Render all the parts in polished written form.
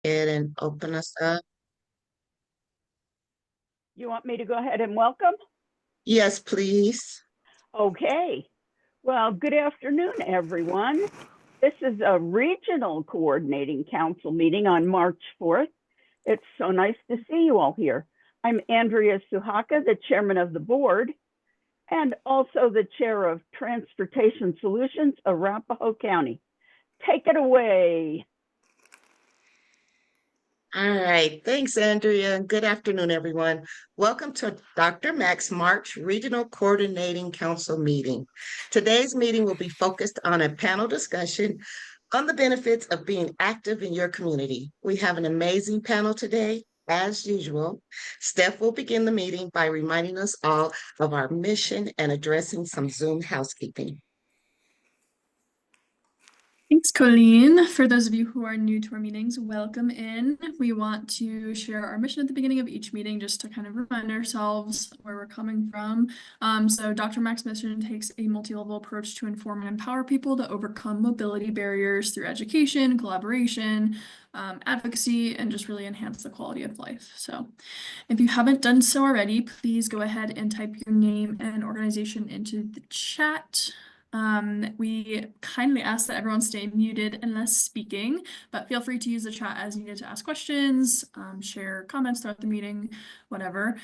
ahead and open us up. You want me to go ahead and welcome? Yes, please. Okay. Well, good afternoon, everyone. This is a regional coordinating council meeting on March 4th. It's so nice to see you all here. I'm Andrea Suhaka, the chairman of the board, and also the chair of Transportation Solutions, Arapahoe County. Take it away. All right. Thanks, Andrea. And good afternoon, everyone. Welcome to Dr. Mack's March Regional Coordinating Council meeting. Today's meeting will be focused on a panel discussion on the benefits of being active in your community. We have an amazing panel today. As usual, Steph will begin the meeting by reminding us all of our mission and addressing some Zoom housekeeping. Thanks, Colleen. For those of you who are new to our meetings, welcome in. We want to share our mission at the beginning of each meeting just to kind of remind ourselves where we're coming from. So Dr. Mack's mission takes a multi-level approach to inform and empower people to overcome mobility barriers through education, collaboration, advocacy, and just really enhance the quality of life. So if you haven't done so already, please go ahead and type your name and organization into the chat. We kindly ask that everyone stay muted unless speaking, but feel free to use the chat as needed to ask questions, share comments throughout the meeting, whatever.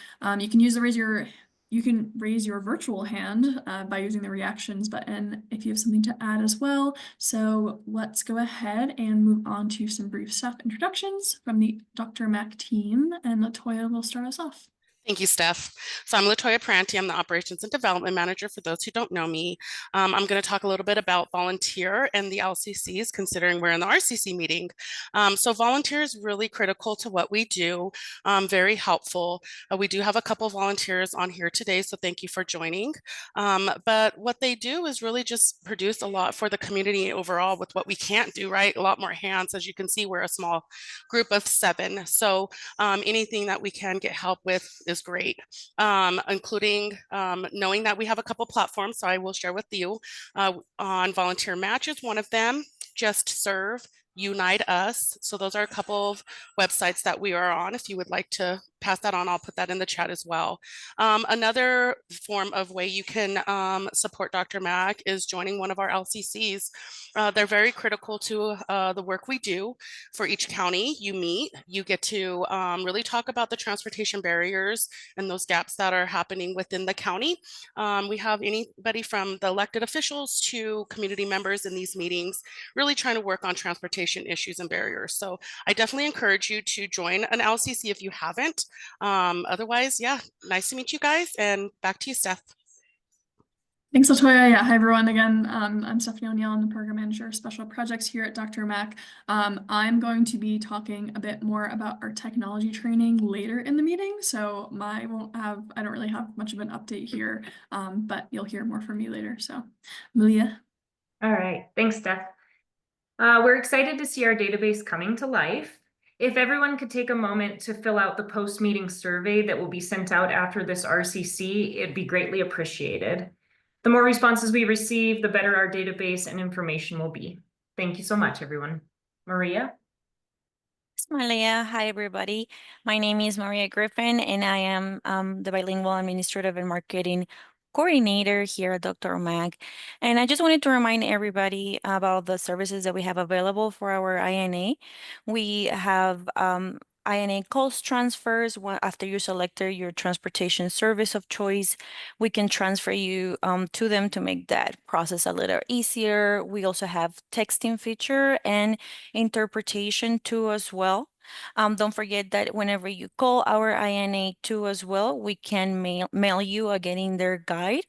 You can raise your virtual hand by using the reactions button if you have something to add as well. So let's go ahead and move on to some brief staff introductions from the Dr. Mack team, and LaToya will start us off. Thank you, Steph. So I'm LaToya Pranti. I'm the Operations and Development Manager for those who don't know me. I'm going to talk a little bit about volunteer and the LCCs, considering we're in the RCC meeting. So volunteer is really critical to what we do, very helpful. We do have a couple volunteers on here today, so thank you for joining. But what they do is really just produce a lot for the community overall with what we can't do, right? A lot more hands. As you can see, we're a small group of 7. So anything that we can get help with is great, including knowing that we have a couple platforms. So I will share with you on Volunteer Match is one of them, Just Serve, Unite Us. So those are a couple of websites that we are on. If you would like to pass that on, I'll put that in the chat as well. Another form of way you can support Dr. Mack is joining one of our LCCs. They're very critical to the work we do. For each county you meet, you get to really talk about the transportation barriers and those gaps that are happening within the county. We have anybody from the elected officials to community members in these meetings, really trying to work on transportation issues and barriers. So I definitely encourage you to join an LCC if you haven't. Otherwise, yeah, nice to meet you guys, and back to you, Steph. Thanks, LaToya. Yeah, hi everyone. Again, I'm Stephanie O'Neill. I'm the program manager of special projects here at Dr. Mack. I'm going to be talking a bit more about our technology training later in the meeting, so I don't really have much of an update here, but you'll hear more from me later. So, Malia. All right, thanks, Steph. We're excited to see our database coming to life. If everyone could take a moment to fill out the post-meeting survey that will be sent out after this RCC, it'd be greatly appreciated. The more responses we receive, the better our database and information will be. Thank you so much, everyone. Maria? Thanks, Malia. Hi, everybody. My name is Maria Griffin, and I am the Bilingual Administrative and Marketing Coordinator here at Dr. Mack. And I just wanted to remind everybody about the services that we have available for our INA. We have INA cost transfers. After you selected your transportation service of choice, we can transfer you to them to make that process a little easier. We also have texting feature and interpretation too as well. Don't forget that whenever you call our INA too as well, we can mail you a Getting There guide.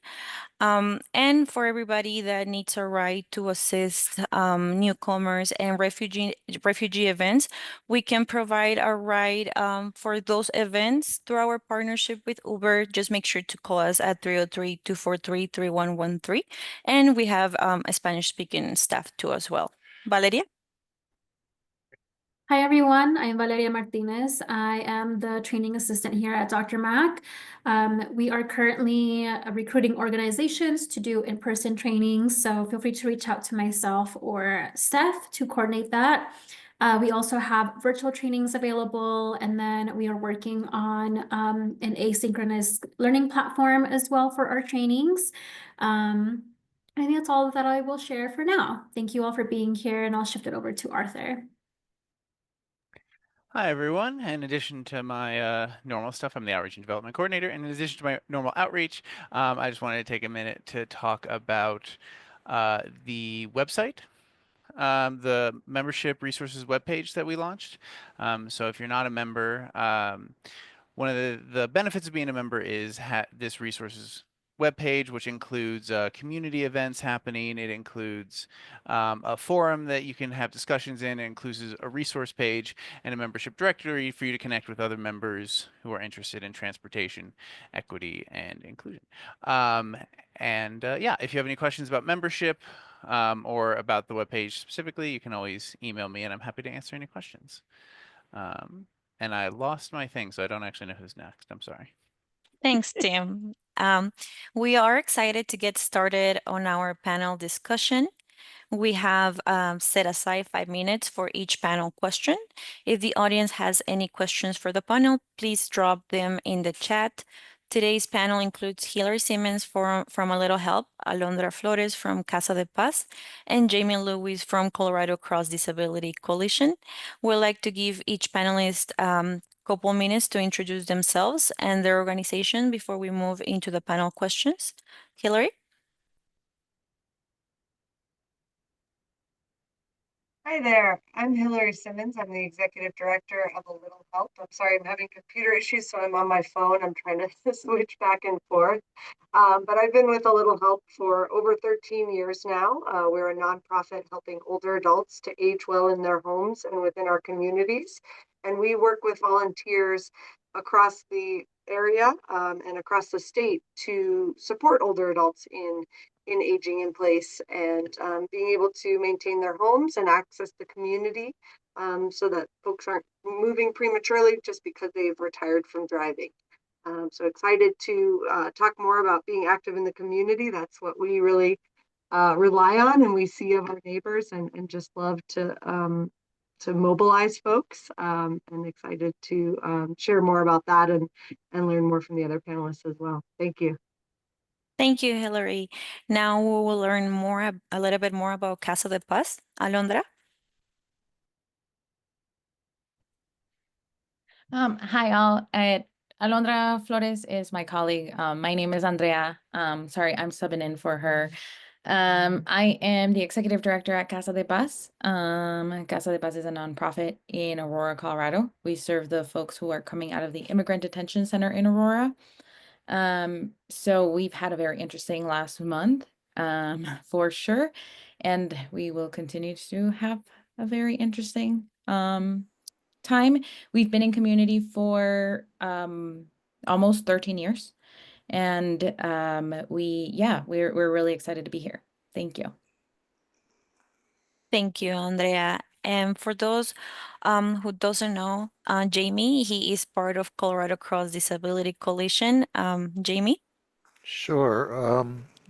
And for everybody that needs a ride to assist newcomers and refugee events, we can provide a ride for those events through our partnership with Uber. Just make sure to call us at 303-243-3113. And we have a Spanish-speaking staff too as well. Valeria? Hi, everyone. I am Valeria Martinez. I am the training assistant here at Dr. Mack. We are currently recruiting organizations to do in-person trainings, so feel free to reach out to myself or Steph to coordinate that. We also have virtual trainings available, and then we are working on an asynchronous learning platform as well for our trainings. I think that's all that I will share for now. Thank you all for being here, and I'll shift it over to Arthur. Hi, everyone. In addition to my normal stuff, I'm the Outreach and Development Coordinator. And in addition to my normal outreach, I just wanted to take a minute to talk about the website, the membership resources webpage that we launched. So if you're not a member, one of the benefits of being a member is this resources webpage, which includes community events happening. It includes a forum that you can have discussions in. It includes a resource page and a membership directory for you to connect with other members who are interested in transportation, equity, and inclusion. Yeah, if you have any questions about membership or about the webpage specifically, you can always email me, and I'm happy to answer any questions. And I lost my thing, so I don't actually know who's next. I'm sorry. Thanks, Tim. We are excited to get started on our panel discussion. We have set aside 5 minutes for each panel question. If the audience has any questions for the panel, please drop them in the chat. Today's panel includes Hilary Simmons from A Little Help, Alondra Flores from Casa de Paz, and Jaime Lewis from Colorado Cross Disability Coalition. We'd like to give each panelist couple minutes to introduce themselves and their organization before we move into the panel questions. Hilary? Hi there, I'm Hilary Simmons. I'm the Executive Director of A Little Help. I'm sorry, I'm having computer issues, so I'm on my phone. I'm trying to switch back and forth. But I've been with A Little Help for over 13 years now. We're a nonprofit helping older adults to age well in their homes and within our communities. And we work with volunteers across the area and across the state to support older adults in aging in place and being able to maintain their homes and access the community so that folks aren't moving prematurely just because they've retired from driving. So excited to talk more about being active in the community. That's what we really rely on and we see of our neighbors, and just love to mobilize folks, and excited to share more about that and learn more from the other panelists as well. Thank you. Thank you, Hilary. Now we will learn a little bit more about Casa de Paz. Alondra? Hi, all. Alondra Flores is my colleague. My name is Andrea. Sorry, I'm subbing in for her. I am the executive director at Casa de Paz. Casa de Paz is a nonprofit in Aurora, Colorado. We serve the folks who are coming out of the Immigrant Detention Center in Aurora. So we've had a very interesting last month, for sure. And we will continue to have a very interesting time. We've been in community for almost 13 years. And we're really excited to be here. Thank you. Thank you, Andrea. And for those who doesn't know, Jaime, he is part of Colorado Cross Disability Coalition. Jaime? Sure.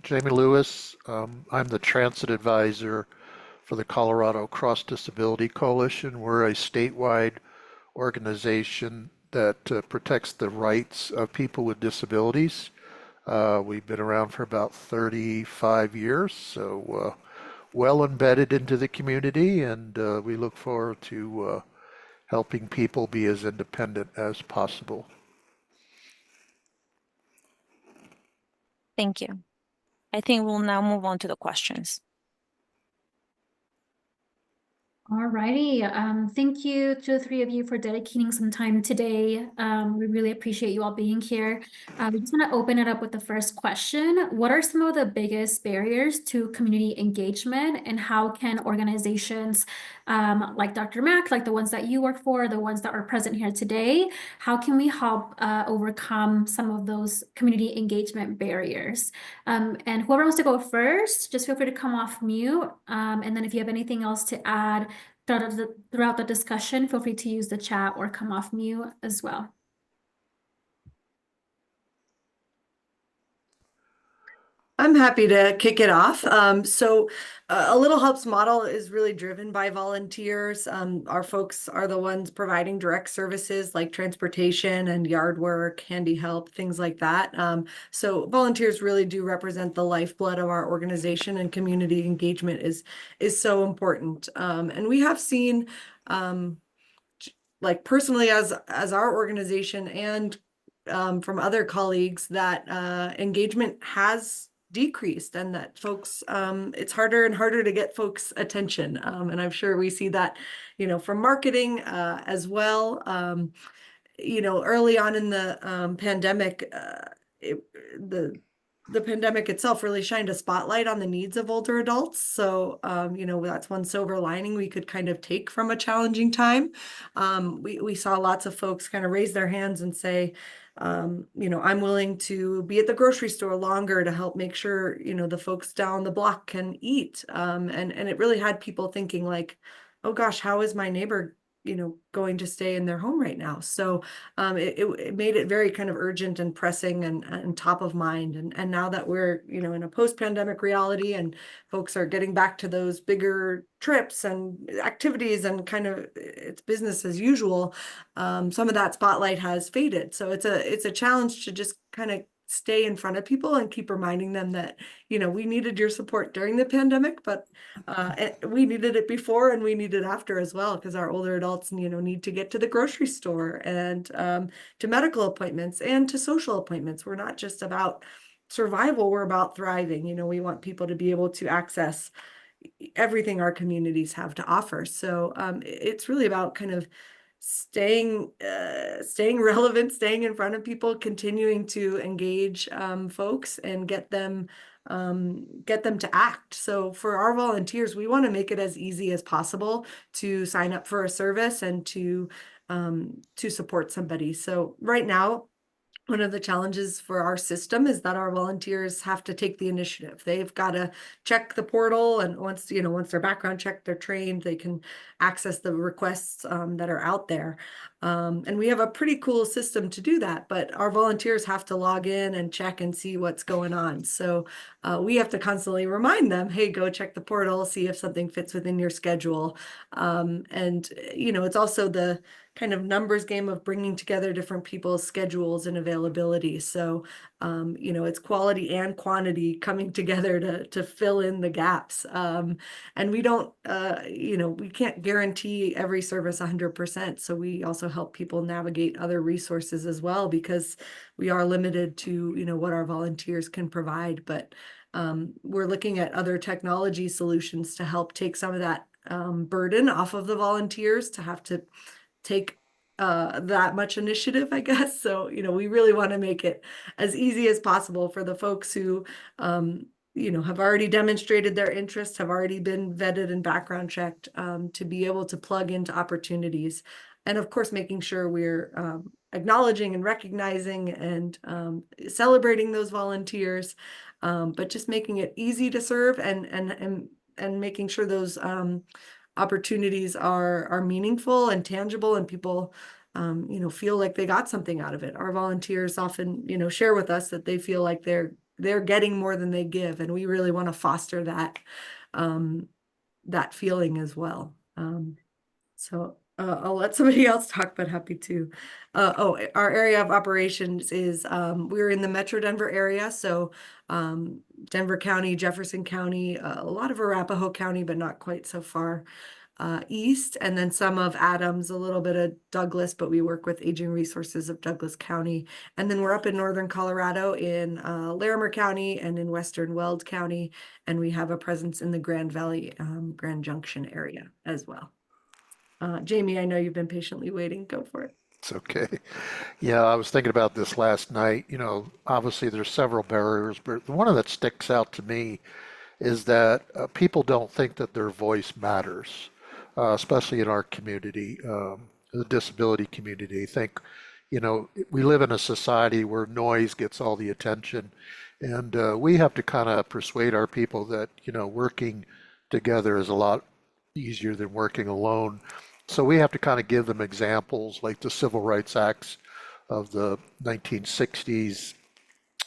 Jaime Lewis. I'm the transit advisor for the Colorado Cross Disability Coalition. We're a statewide organization that protects the rights of people with disabilities. We've been around for about 35 years, so well embedded into the community, and we look forward to helping people be as independent as possible. Thank you. I think we'll now move on to the questions. All righty. Thank you to the three of you for dedicating some time today. We really appreciate you all being here. We just want to open it up with the first question. What are some of the biggest barriers to community engagement, and how can organizations like Dr. Mack, like the ones that you work for, the ones that are present here today, how can we help overcome some of those community engagement barriers? And whoever wants to go first, just feel free to come off mute. And then if you have anything else to add throughout the discussion, feel free to use the chat or come off mute as well. I'm happy to kick it off. A Little Help's model is really driven by volunteers. Our folks are the ones providing direct services like transportation and yard work, handy help, things like that. So volunteers really do represent the lifeblood of our organization, and community engagement is so important. And we have seen, like personally as our organization and from other colleagues, that engagement has decreased, and that folks, it's harder and harder to get folks attention. And I'm sure we see that, from marketing as well. Early on in the pandemic, it, the pandemic itself really shined a spotlight on the needs of older adults. So, that's one silver lining we could kind of take from a challenging time. We saw lots of folks kind of raise their hands and say, I'm willing to be at the grocery store longer to help make sure, the folks down the block can eat. And it really had people thinking like, oh gosh, how is my neighbor going to stay in their home right now? So it made it very kind of urgent and pressing and top of mind. And now that we're, in a post-pandemic reality and folks are getting back to those bigger trips and activities and kind of it's business as usual, some of that spotlight has faded. So it's a challenge to just kind of stay in front of people and keep reminding them that, we needed your support during the pandemic, but we needed it before and we need it after as well, because our older adults, need to get to the grocery store and to medical appointments and to social appointments. We're not just about survival, we're about thriving. We want people to be able to access everything our communities have to offer. So it's really about kind of staying relevant, staying in front of people, continuing to engage folks and get them to act. So for our volunteers, we want to make it as easy as possible to sign up for a service and to support somebody. So right now, one of the challenges for our system is that our volunteers have to take the initiative. They've got to check the portal, and once their background checked, they're trained, they can access the requests that are out there. And we have a pretty cool system to do that, but our volunteers have to log in and check and see what's going on. So we have to constantly remind them, hey, go check the portal, see if something fits within your schedule. It's also the kind of numbers game of bringing together different people's schedules and availability. So, it's quality and quantity coming together to fill in the gaps. And we don't, we can't guarantee every service 100%. So we also help people navigate other resources as well, because we are limited to, what our volunteers can provide. But we're looking at other technology solutions to help take some of that burden off of the volunteers to have to take that much initiative, I guess. So, we really want to make it as easy as possible for the folks who, have already demonstrated their interest, have already been vetted and background checked, to be able to plug into opportunities. And of course, making sure we're acknowledging and recognizing and celebrating those volunteers, but just making it easy to serve and making sure those opportunities are meaningful and tangible, and people feel like they got something out of it. Our volunteers often share with us that they feel like they're getting more than they give, and we really want to foster that feeling as well. I'll let somebody else talk, but happy to. Our area of operations is we're in the Metro Denver area, so Denver County, Jefferson County, a lot of Arapahoe County, but not quite so far east, and then some of Adams, a little bit of Douglas, but we work with Aging Resources of Douglas County. And then we're up in northern Colorado in Larimer County and in western Weld County, and we have a presence in the Grand Valley, Grand Junction area as well. Jaime, I know you've been patiently waiting. Go for it. It's okay. Yeah, I was thinking about this last night. Obviously there's several barriers, but the one that sticks out to me is that people don't think that their voice matters, especially in our community, the disability community. Think, we live in a society where noise gets all the attention, and we have to kind of persuade our people that, working together is a lot easier than working alone. So we have to kind of give them examples like the Civil Rights Acts of the 1960s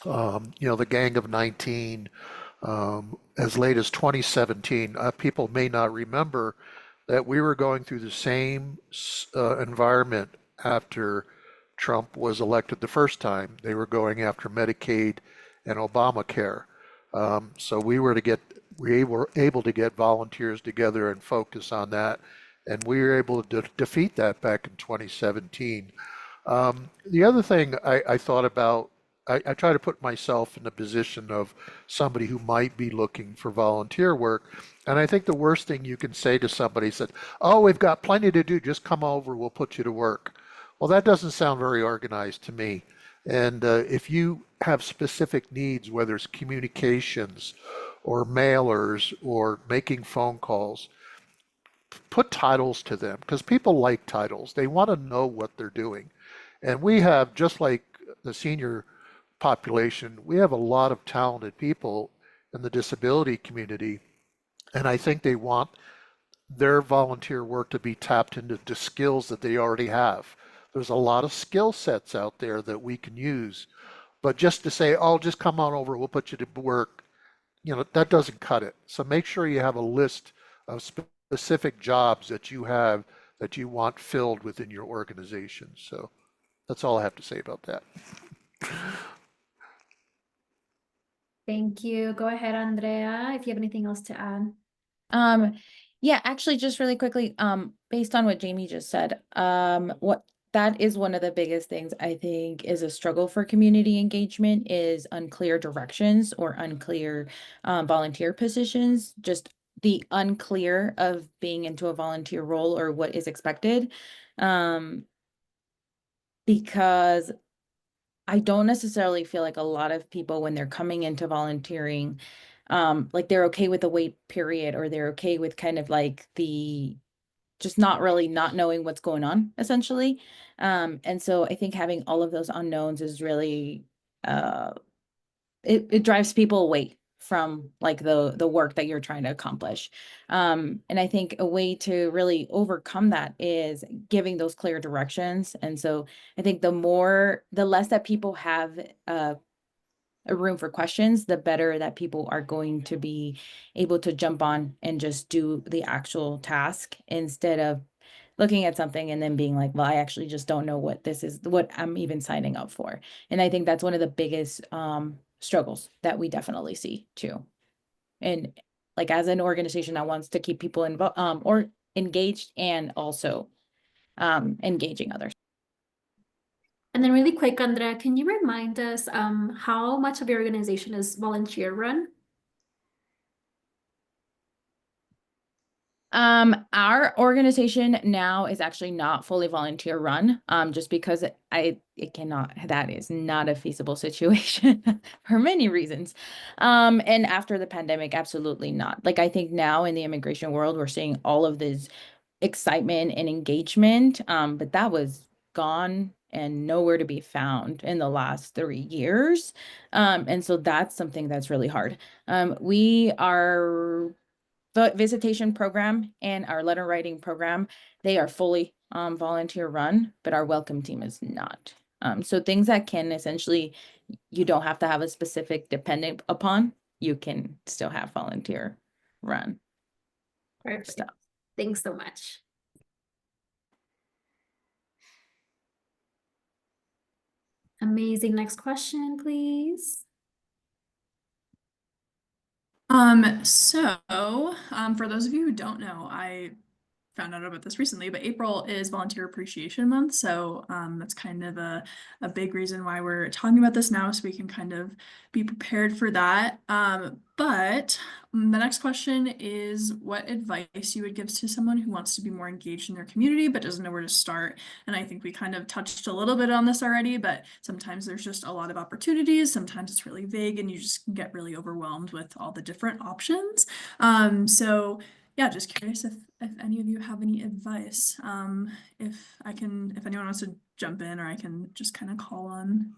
the Gang of 19, as late as 2017. People may not remember that we were going through the same environment after Trump was elected the first time. They were going after Medicaid and Obamacare. So we were able to get volunteers together and focus on that, and we were able to defeat that back in 2017. The other thing I thought about, I try to put myself in the position of somebody who might be looking for volunteer work. And I think the worst thing you can say to somebody is that, oh, we've got plenty to do, just come over, we'll put you to work. Well, that doesn't sound very organized to me. And if you have specific needs, whether it's communications or mailers or making phone calls, put titles to them because people like titles. They want to know what they're doing. And we have, just like the senior population, we have a lot of talented people in the disability community. And I think they want their volunteer work to be tapped into the skills that they already have. There's a lot of skill sets out there that we can use. But just to say, oh, just come on over, we'll put you to work, that doesn't cut it. So make sure you have a list of specific jobs that you have that you want filled within your organization. So that's all I have to say about that. Thank you. Go ahead, Andrea, if you have anything else to add. Yeah, actually, just really quickly, based on what Jaime just said, what that is one of the biggest things I think is a struggle for community engagement is unclear directions or unclear volunteer positions, just the unclear of being into a volunteer role or what is expected. Because I don't necessarily feel like a lot of people when they're coming into volunteering, like they're okay with the wait period or they're okay with kind of like the just not really not knowing what's going on essentially. And so I think having all of those unknowns is really it drives people away from like the work that you're trying to accomplish. And I think a way to really overcome that is giving those clear directions. And so I think the less that people have a room for questions, the better that people are going to be able to jump on and just do the actual task instead of looking at something and then being like, well, I actually just don't know what this is, what I'm even signing up for. And I think that's one of the biggest struggles that we definitely see too. And like as an organization that wants to keep people involved or engaged and also engaging others. And then really quick, Andrea, can you remind us how much of your organization is volunteer run? Our organization now is actually not fully volunteer run, just because that is not a feasible situation for many reasons. And after the pandemic, absolutely not. Like I think now in the immigration world, we're seeing all of this excitement and engagement, but that was gone and nowhere to be found in the last 3 years. And so that's something that's really hard. We are the visitation program and our letter writing program, they are fully volunteer run, but our welcome team is not. So things that can essentially, you don't have to have a specific dependent upon, you can still have volunteer run. Perfect. Stuff. Thanks so much. Amazing. Next question, please. For those of you who don't know, I found out about this recently, but April is Volunteer Appreciation Month. So that's kind of a big reason why we're talking about this now, so we can kind of be prepared for that. But the next question is what advice you would give to someone who wants to be more engaged in their community, but doesn't know where to start. And I think we kind of touched a little bit on this already, but sometimes there's just a lot of opportunities. Sometimes it's really vague and you just get really overwhelmed with all the different options. So yeah, just curious if any of you have any advice. If anyone wants to jump in, or I can just kind of call on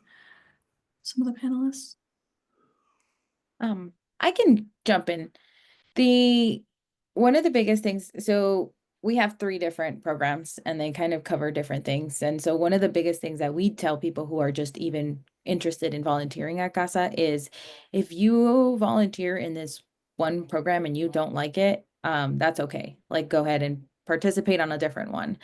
some of the panelists. I can jump in. One of the biggest things, so we have 3 different programs and they kind of cover different things. And so one of the biggest things that we tell people who are just even interested in volunteering at Casa is if you volunteer in this one program and you don't like it, that's okay. Like go ahead and participate on a different one.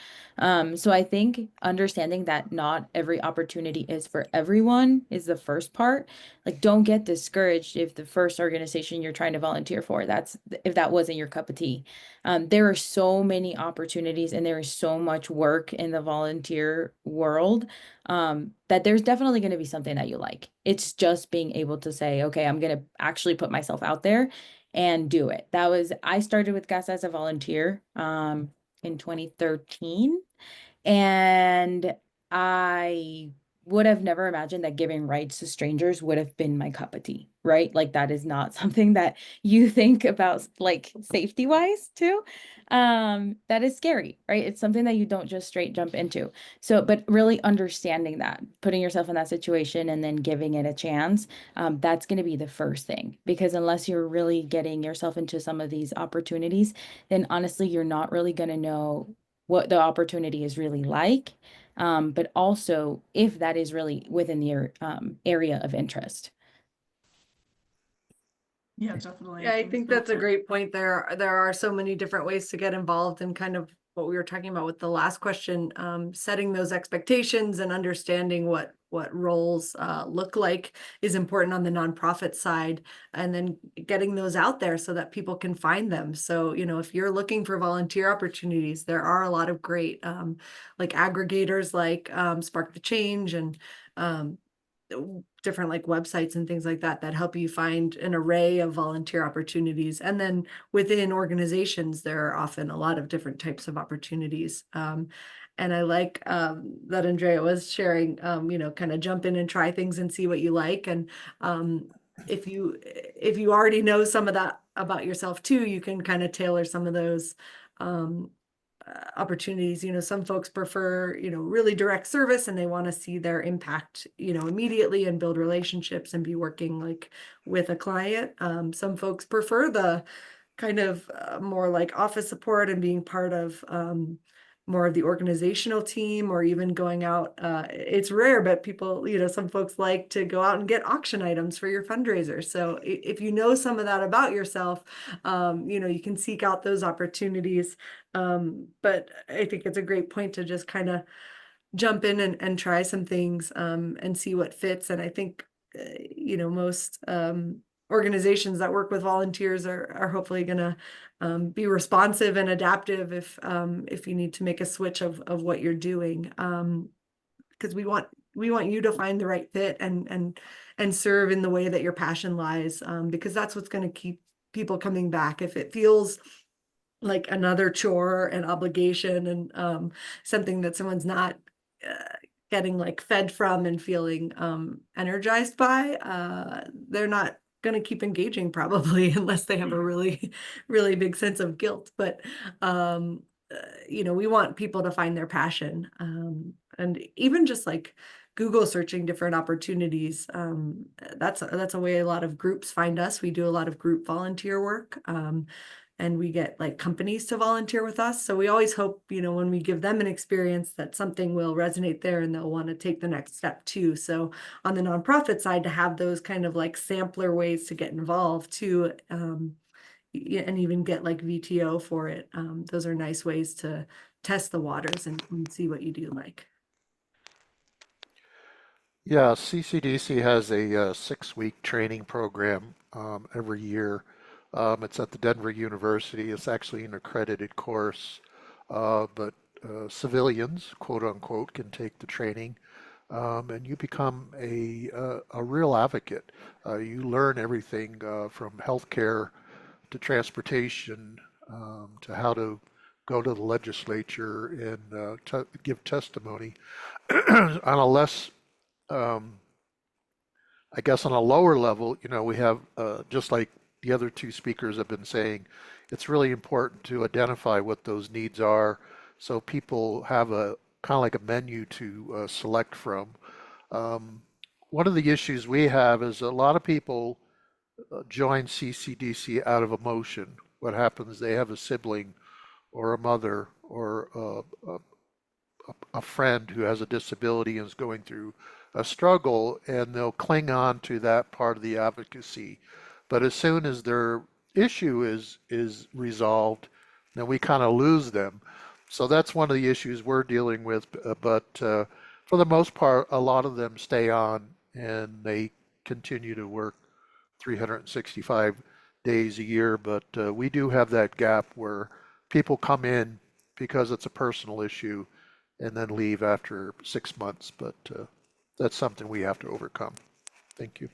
So I think understanding that not every opportunity is for everyone is the first part. Like don't get discouraged if the first organization you're trying to volunteer for, if that wasn't your cup of tea. There are so many opportunities and there is so much work in the volunteer world that there's definitely going to be something that you like. It's just being able to say, okay, I'm going to actually put myself out there and do it. I started with Casa as a volunteer in 2013. And I would have never imagined that giving rides to strangers would have been my cup of tea, right? Like that is not something that you think about like safety wise too. That is scary, right? It's something that you don't just straight jump into. So, but really understanding that, putting yourself in that situation and then giving it a chance, that's going to be the first thing. Because unless you're really getting yourself into some of these opportunities, then honestly, you're not really going to know what the opportunity is really like, but also if that is really within your area of interest. Yeah, definitely. Yeah, I think that's a great point. There are so many different ways to get involved, and kind of what we were talking about with the last question, setting those expectations and understanding what roles look like is important on the nonprofit side, and then getting those out there so that people can find them. So, if you're looking for volunteer opportunities, there are a lot of great like aggregators like Spark the Change and different like websites and things like that help you find an array of volunteer opportunities. And then within organizations, there are often a lot of different types of opportunities. And I like that Andrea was sharing, kind of jump in and try things and see what you like. And if you already know some of that about yourself too, you can kind of tailor some of those opportunities. Some folks prefer, really direct service and they want to see their impact, immediately and build relationships and be working like with a client. Some folks prefer the kind of more like office support and being part of more of the organizational team, or even going out. It's rare, but people, some folks like to go out and get auction items for your fundraiser. So if you know some of that about yourself, you can seek out those opportunities. But I think it's a great point to just kind of jump in and try some things and see what fits. And I think, most organizations that work with volunteers are hopefully going to be responsive and adaptive if you need to make a switch of what you're doing, because we want you to find the right fit and serve in the way that your passion lies, because that's what's going to keep people coming back. If it feels like another chore and obligation and something that someone's not getting like fed from and feeling energized by, they're not going to keep engaging probably unless they have a really, really big sense of guilt. But, we want people to find their passion. And even just like Google searching different opportunities, that's a way a lot of groups find us. We do a lot of group volunteer work. And we get like companies to volunteer with us. So we always hope, when we give them an experience, that something will resonate there and they'll want to take the next step too. So on the nonprofit side, to have those kind of like sampler ways to get involved too, and even get like VTO for it. Those are nice ways to test the waters and see what you do like. Yeah, CCDC has a 6-week training program every year. It's at the Denver University. It's actually an accredited course, but civilians, quote unquote, can take the training, and you become a real advocate. You learn everything from healthcare to transportation, to how to go to the legislature and give testimony on a less, I guess, on a lower level. We have, just like the other 2 speakers have been saying, it's really important to identify what those needs are so people have a kind of like a menu to select from. One of the issues we have is a lot of people join CCDC out of emotion. What happens, they have a sibling or a mother or a friend who has a disability and is going through a struggle, and they'll cling on to that part of the advocacy. But as soon as their issue is resolved, then we kind of lose them. So that's one of the issues we're dealing with. But for the most part, a lot of them stay on and they continue to work 365 days a year. But we do have that gap where people come in because it's a personal issue and then leave after 6 months. But that's something we have to overcome. Thank you.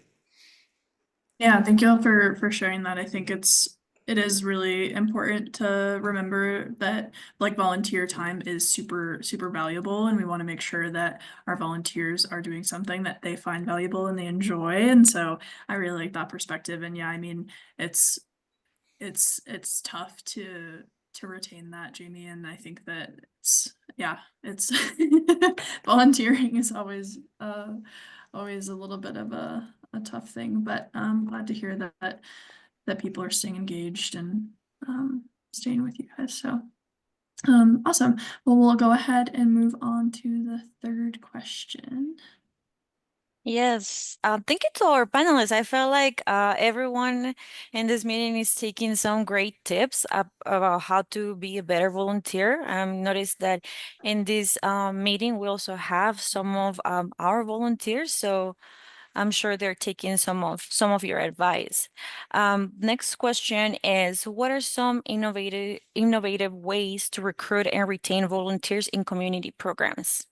Yeah, thank you all for sharing that. I think it is really important to remember that like volunteer time is super valuable, and we want to make sure that our volunteers are doing something that they find valuable and they enjoy. And so I really like that perspective. And yeah, I mean, it's tough to retain that, Jaime, and I think that it's volunteering is always a little bit of a tough thing, but I'm glad to hear that people are staying engaged and staying with you guys. So awesome. Well, we'll go ahead and move on to the third question. Yes, thank you to our panelists. I felt like everyone in this meeting is taking some great tips about how to be a better volunteer. Noticed that in this meeting we also have some of our volunteers, so I'm sure they're taking some of your advice. Next question is, what are some innovative ways to recruit and retain volunteers in community programs?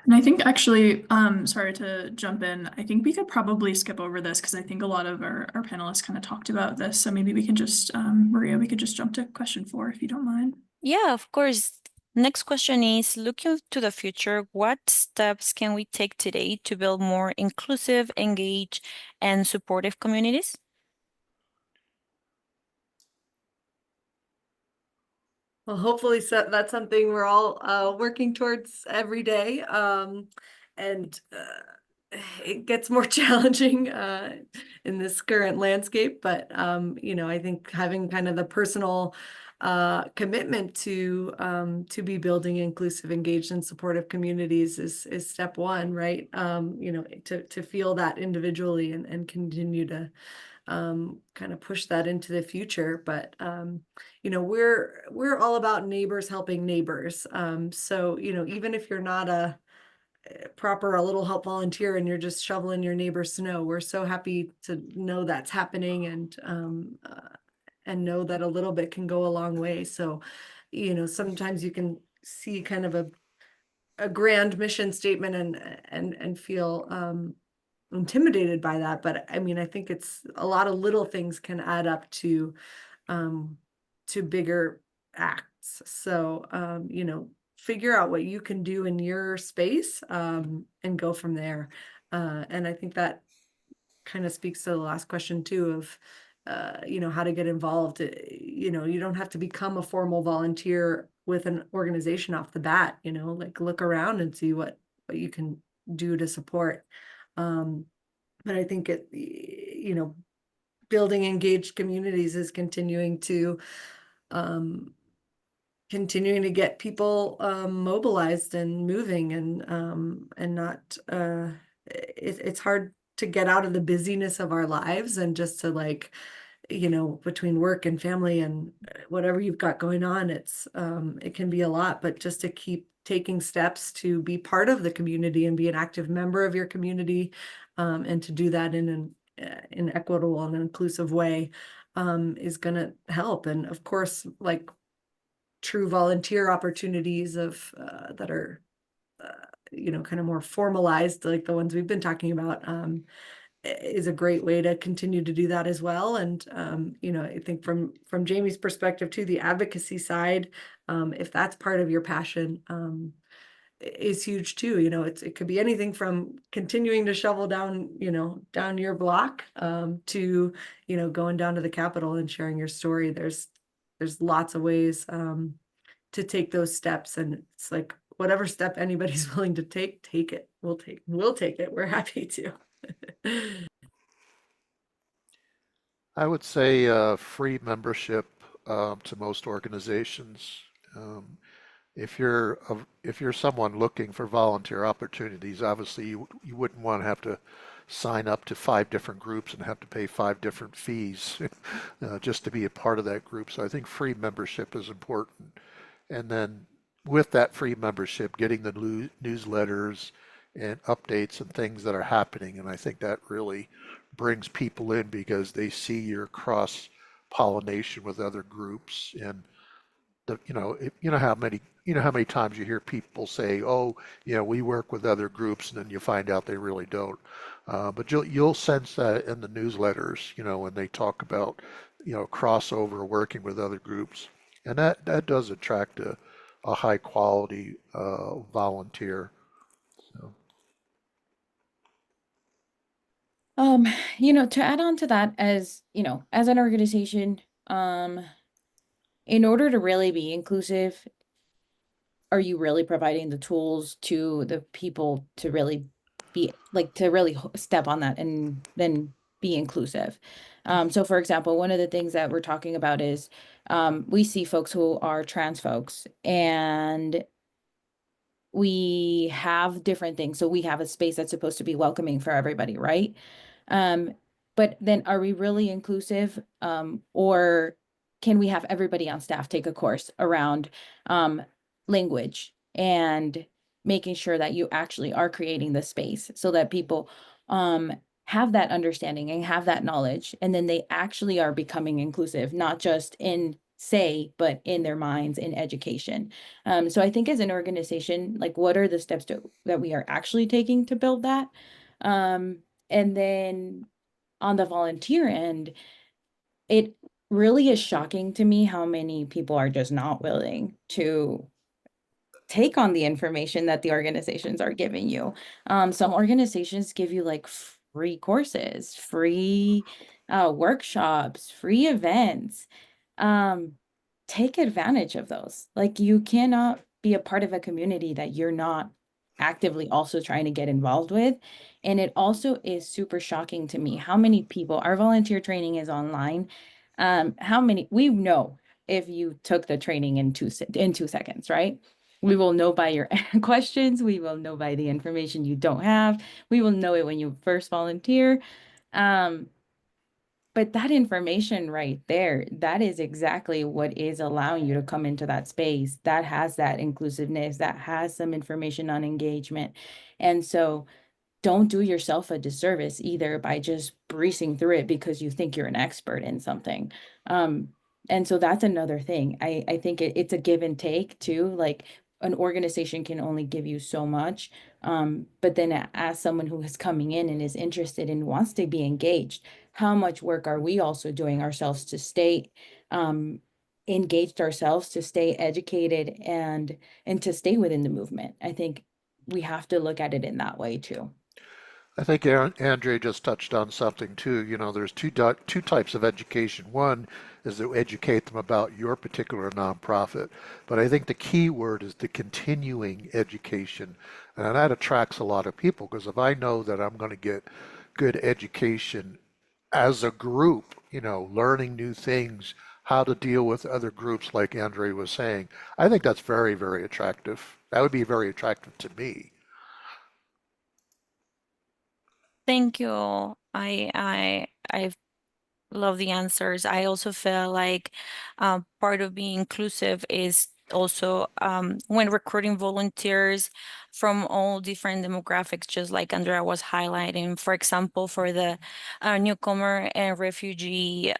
And I think actually, sorry to jump in, I think we could probably skip over this because I think a lot of our panelists kind of talked about this. So maybe we can just, Maria, we could just jump to question 4 if you don't mind. Yeah, of course. Next question is, looking to the future, what steps can we take today to build more inclusive, engaged, and supportive communities? Well, hopefully that's something we're all working towards every day. And it gets more challenging in this current landscape. But, I think having kind of the personal commitment to be building inclusive, engaged, and supportive communities is step one, right? To feel that individually and continue to kind of push that into the future. But we're all about neighbors helping neighbors. So even if you're not a little help volunteer and you're just shoveling your neighbor's snow, we're so happy to know that's happening and know that a little bit can go a long way. So sometimes you can see kind of a grand mission statement and feel intimidated by that. But I mean, I think it's a lot of little things can add up to bigger acts. So, figure out what you can do in your space and go from there. And I think that kind of speaks to the last question too of, how to get involved. You don't have to become a formal volunteer with an organization off the bat, like look around and see what you can do to support. But I think building engaged communities is continuing to get people mobilized and moving and not it's hard to get out of the busyness of our lives and just to between work and family and whatever you've got going on, it can be a lot, but just to keep taking steps to be part of the community and be an active member of your community, and to do that in an equitable and inclusive way, is going to help. And of course, like true volunteer opportunities of that are kind of more formalized, like the ones we've been talking about, is a great way to continue to do that as well. And I think from Jaime's perspective too, the advocacy side, if that's part of your passion, is huge too. It could be anything from continuing to shovel down your block, to going down to the Capitol and sharing your story. There's lots of ways to take those steps, and it's like whatever step anybody's willing to take it. We'll take it. We're happy to. I would say free membership to most organizations. Um, if you're someone looking for volunteer opportunities, obviously you wouldn't want to have to sign up to 5 different groups and have to pay 5 different fees just to be a part of that group. So I think free membership is important. And then with that free membership, getting the newsletters and updates and things that are happening. And I think that really brings people in because they see your cross pollination with other groups. And you know how many times you hear people say, "Oh, we work with other groups," and then you find out they really don't. But you'll sense that in the newsletters, when they talk about, crossover working with other groups, and that does attract a high quality volunteer. So. To add on to that, as as an organization, in order to really be inclusive, are you really providing the tools to the people to really be to really step on that and then be inclusive? So for example, one of the things that we're talking about is we see folks who are trans folks, and we have different things. So we have a space that's supposed to be welcoming for everybody, right? But then are we really inclusive? Or can we have everybody on staff take a course around language and making sure that you actually are creating the space so that people have that understanding and have that knowledge, and then they actually are becoming inclusive, not just in say, but in their minds, in education. So I think as an organization, what are the steps that we are actually taking to build that? And then on the volunteer end, it really is shocking to me how many people are just not willing to take on the information that the organizations are giving you. Some organizations give you free courses, free workshops, free events. Take advantage of those. You cannot be a part of a community that you're not actively also trying to get involved with. And it also is super shocking to me how many people, our volunteer training is online. How many, we know if you took the training in 2 seconds, right? We will know by your questions. We will know by the information you don't have. We will know it when you first volunteer. But that information right there, that is exactly what is allowing you to come into that space that has that inclusiveness, that has some information on engagement. And so don't do yourself a disservice either by just breezing through it because you think you're an expert in something. And so that's another thing. I think it's a give and take too. An organization can only give you so much. But then as someone who is coming in and is interested and wants to be engaged, how much work are we also doing ourselves to stay engaged ourselves, to stay educated and to stay within the movement? I think we have to look at it in that way too. I think Andrea just touched on something too. There's two types of education. One is to educate them about your particular nonprofit, but I think the key word is the continuing education, and that attracts a lot of people because if I know that I'm going to get good education as a group, learning new things, how to deal with other groups, like Andrea was saying, I think that's very, very attractive. That would be very attractive to me. Thank you. I love the answers. I also feel like part of being inclusive is also when recruiting volunteers from all different demographics, just like Andrea was highlighting. For example, for the newcomer and refugee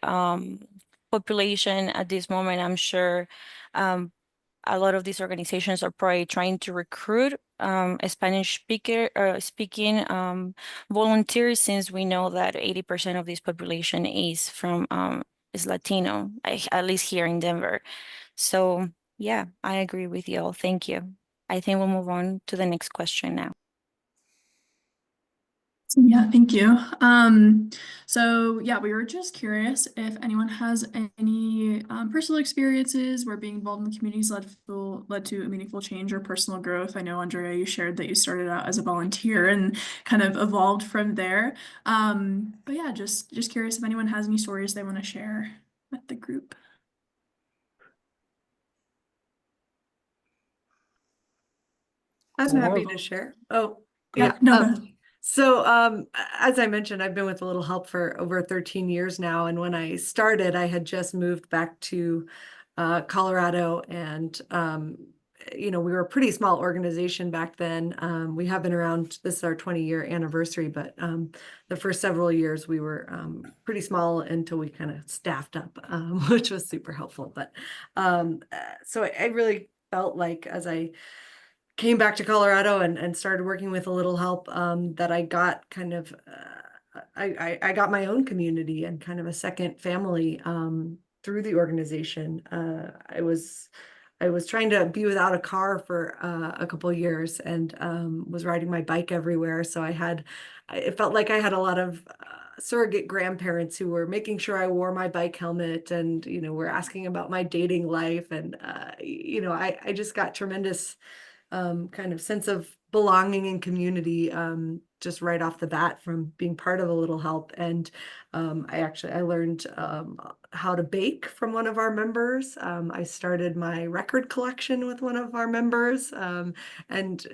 population at this moment, I'm sure a lot of these organizations are probably trying to recruit a Spanish speaking volunteers, since we know that 80% of this population is is Latino, at least here in Denver. So yeah, I agree with you all. Thank you. I think we'll move on to the next question now. Yeah, thank you. So yeah, we were just curious if anyone has any personal experiences where being involved in the communities led to a meaningful change or personal growth. I know, Andrea, you shared that you started out as a volunteer and kind of evolved from there. But yeah, just curious if anyone has any stories they want to share with the group. I'm happy to share. Oh, Yeah, yeah. no, go ahead. So, as I mentioned, I've been with A Little Help for over 13 years now. And when I started, I had just moved back to Colorado. And, we were a pretty small organization back then. We have been around, this is our 20-year anniversary, but the first several years we were pretty small until we kind of staffed up, which was super helpful. But so I really felt like as I came back to Colorado and started working with A Little Help, that I got kind of, I got my own community and kind of a second family through the organization. I was trying to be without a car for a couple of years and was riding my bike everywhere. So it felt like I had a lot of surrogate grandparents who were making sure I wore my bike helmet and, were asking about my dating life. And, I just got tremendous kind of sense of belonging and community just right off the bat from being part of A Little Help. And I learned how to bake from one of our members. I started my record collection with one of our members. And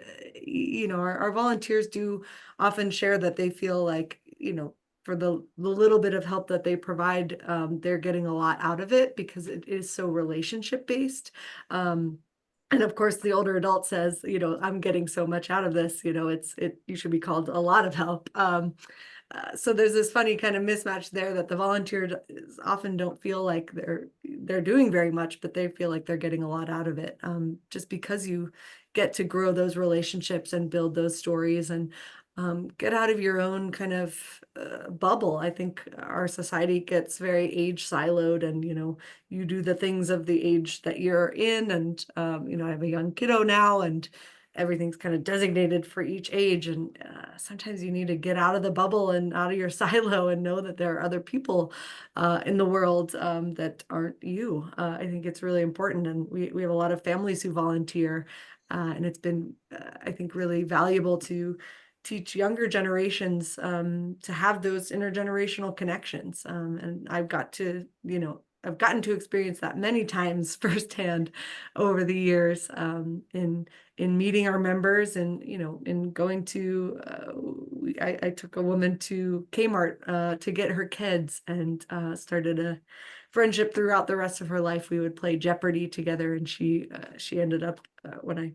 our volunteers do often share that they feel like, for the little bit of help that they provide, they're getting a lot out of it because it is so relationship based. And of course, the older adult says, I'm getting so much out of this, you should be called a lot of help. So there's this funny kind of mismatch there that the volunteers often don't feel like they're doing very much, but they feel like they're getting a lot out of it. Just because you get to grow those relationships and build those stories and get out of your own kind of bubble. I think our society gets very age siloed and, you do the things of the age that you're in. And, I have a young kiddo now and everything's kind of designated for each age. And sometimes you need to get out of the bubble and out of your silo and know that there are other people in the world that aren't you. I think it's really important. And we have a lot of families who volunteer. And it's been, I think, really valuable to teach younger generations to have those intergenerational connections. And I've gotten to experience that many times firsthand over the years in meeting our members and, in going to, I took a woman to Kmart to get her kids and started a friendship throughout the rest of her life. We would play Jeopardy together and she ended up, when I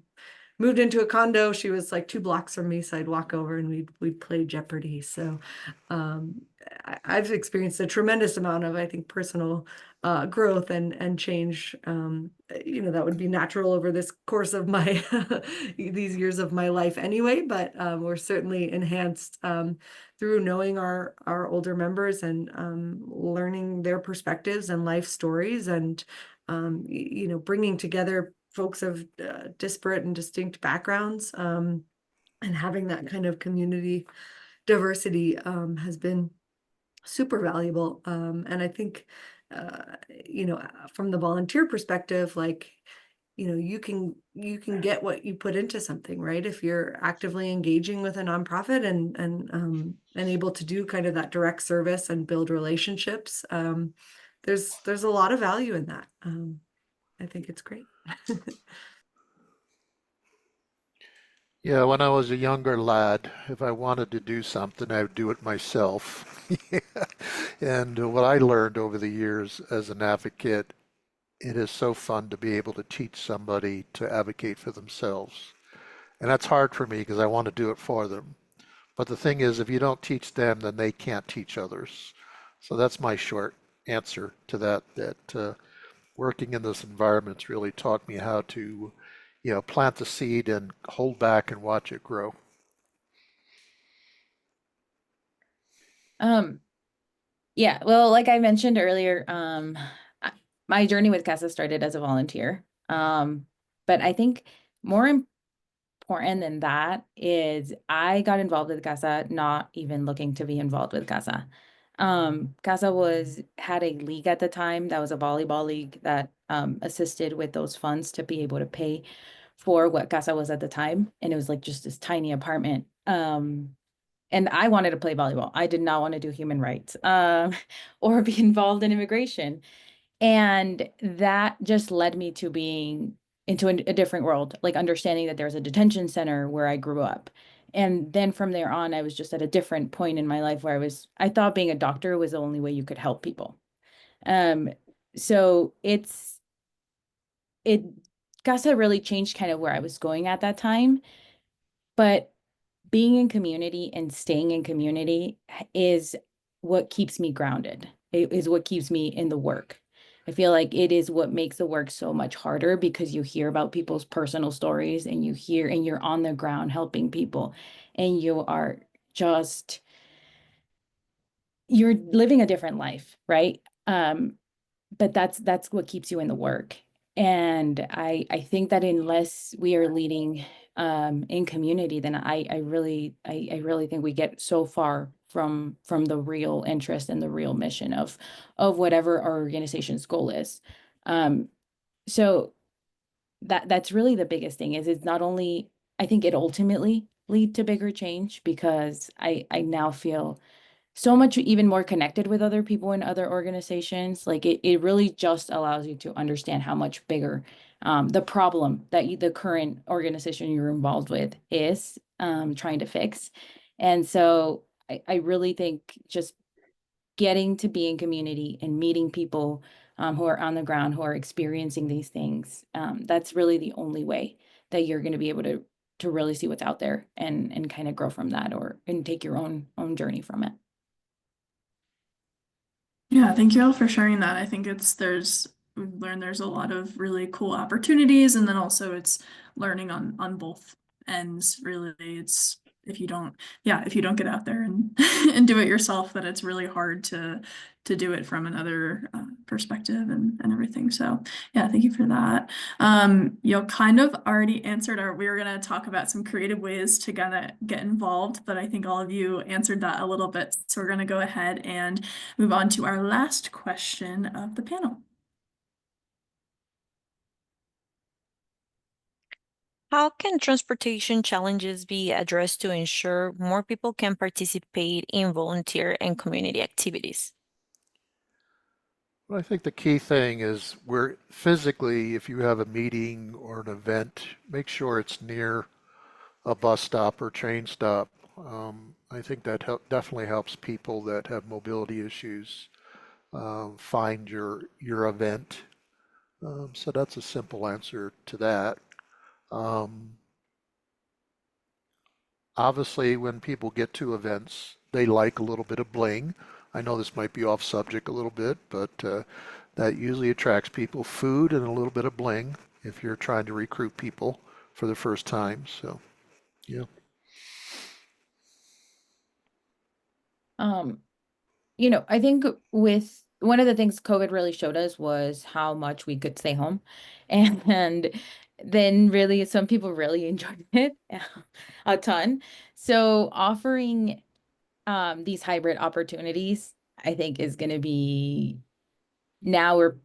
moved into a condo, she was like 2 blocks from me, so I'd walk over and we'd play Jeopardy. So I've experienced a tremendous amount of, I think, personal growth and change. That would be natural over this course of my these years of my life anyway, but we're certainly enhanced through knowing our older members and learning their perspectives and life stories and bringing together folks of disparate and distinct backgrounds and having that kind of community diversity has been super valuable. And I think, from the volunteer perspective, like, you can get what you put into something, right? If you're actively engaging with a nonprofit and able to do kind of that direct service and build relationships, there's a lot of value in that. I think it's great. Yeah, when I was a younger lad, if I wanted to do something, I would do it myself. Yeah. And what I learned over the years as an advocate, it is so fun to be able to teach somebody to advocate for themselves. And that's hard for me because I want to do it for them. But the thing is, if you don't teach them, then they can't teach others. So that's my short answer to that working in this environment's really taught me how to, plant the seed and hold back and watch it grow. Yeah, well, like I mentioned earlier, my journey with CASA started as a volunteer. But I think more important than that is I got involved with Casa not even looking to be involved with Casa. Casa had a league at the time that was a volleyball league that assisted with those funds to be able to pay for what Casa was at the time. And it was like just this tiny apartment. And I wanted to play volleyball. I did not want to do human rights or be involved in immigration. And that just led me to being into a different world, like understanding that there's a detention center where I grew up. And then from there on, I was just at a different point in my life where I thought being a doctor was the only way you could help people. So it Casa really changed kind of where I was going at that time. But being in community and staying in community is what keeps me grounded. It is what keeps me in the work. I feel like it is what makes the work so much harder because you hear about people's personal stories and you're on the ground helping people and you're living a different life, right? But that's what keeps you in the work. And I think that unless we are leading in community, then I really think we get so far from the real interest and the real mission of whatever our organization's goal is. So that's really the biggest thing is it's not only I think it ultimately lead to bigger change because I now feel so much even more connected with other people in other organizations. Like it really just allows you to understand how much bigger the problem that the current organization you're involved with is trying to fix. And so I really think just getting to be in community and meeting people who are on the ground, who are experiencing these things, that's really the only way that you're going to be able to really see what's out there and kind of grow from that and take your own journey from it. Yeah, thank you all for sharing that. I think we've learned there's a lot of really cool opportunities, and then also it's learning on both ends. Really, it's if you don't get out there and and do it yourself, that it's really hard to do it from another perspective and everything. So yeah, thank you for that. You kind of already answered we were gonna talk about some creative ways to get involved, but I think all of you answered that a little bit. So we're gonna go ahead and move on to our last question of the panel. How can transportation challenges be addressed to ensure more people can participate in volunteer and community activities? Well, I think the key thing is where physically, if you have a meeting or an event, make sure it's near a bus stop or train stop. I think that definitely helps people that have mobility issues find your event. So that's a simple answer to that. Obviously, when people get to events, they like a little bit of bling. I know this might be off subject a little bit, but that usually attracts people. Food and a little bit of bling if you're trying to recruit people for the first time. So, yeah. I think with one of the things COVID really showed us was how much we could stay home. And then really some people really enjoyed it a ton. So offering these hybrid opportunities, I think is going to be now we're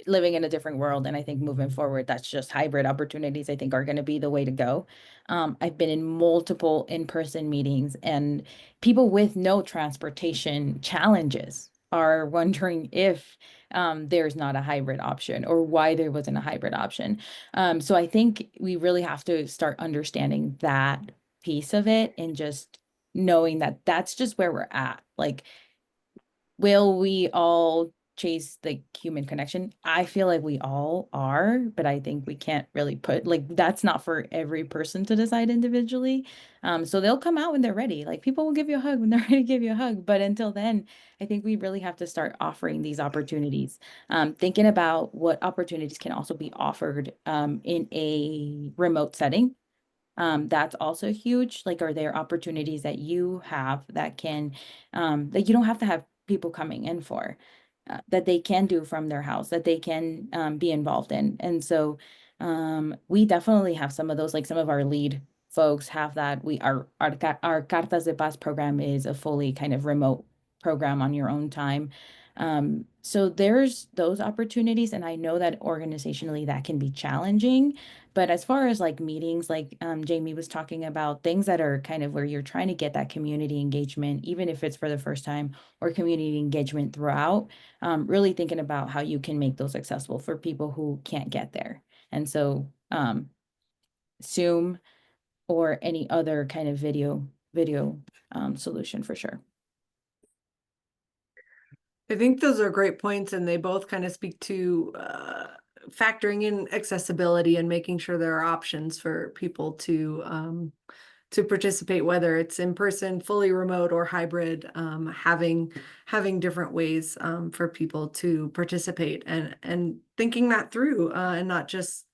living in a different world. And I think moving forward, that's just hybrid opportunities, I think are going to be the way to go. I've been in multiple in-person meetings and people with no transportation challenges are wondering if there's not a hybrid option or why there wasn't a hybrid option. So I think we really have to start understanding that piece of it and just knowing that that's just where we're at. Like, will we all chase the human connection? I feel like we all are, but I think we can't really that's not for every person to decide individually. So they'll come out when they're ready. Like people will give you a hug when they're ready to give you a hug. But until then, I think we really have to start offering these opportunities. Thinking about what opportunities can also be offered in a remote setting. That's also huge. Like, are there opportunities that you have that that you don't have to have people coming in for, that they can do from their house, that they can be involved in? And so we definitely have some of those, like some of our lead folks have that. Our Cartas de Paz program is a fully kind of remote program on your own time. So there's those opportunities, and I know that organizationally that can be challenging. But as far as like meetings, like Jaime was talking about, things that are kind of where you're trying to get that community engagement, even if it's for the first time, or community engagement throughout, really thinking about how you can make those accessible for people who can't get there. And so Zoom or any other kind of video solution for sure. I think those are great points, and they both kind of speak to factoring in accessibility and making sure there are options for people to participate, whether it's in person, fully remote, or hybrid. Having different ways for people to participate, and thinking that through, and not just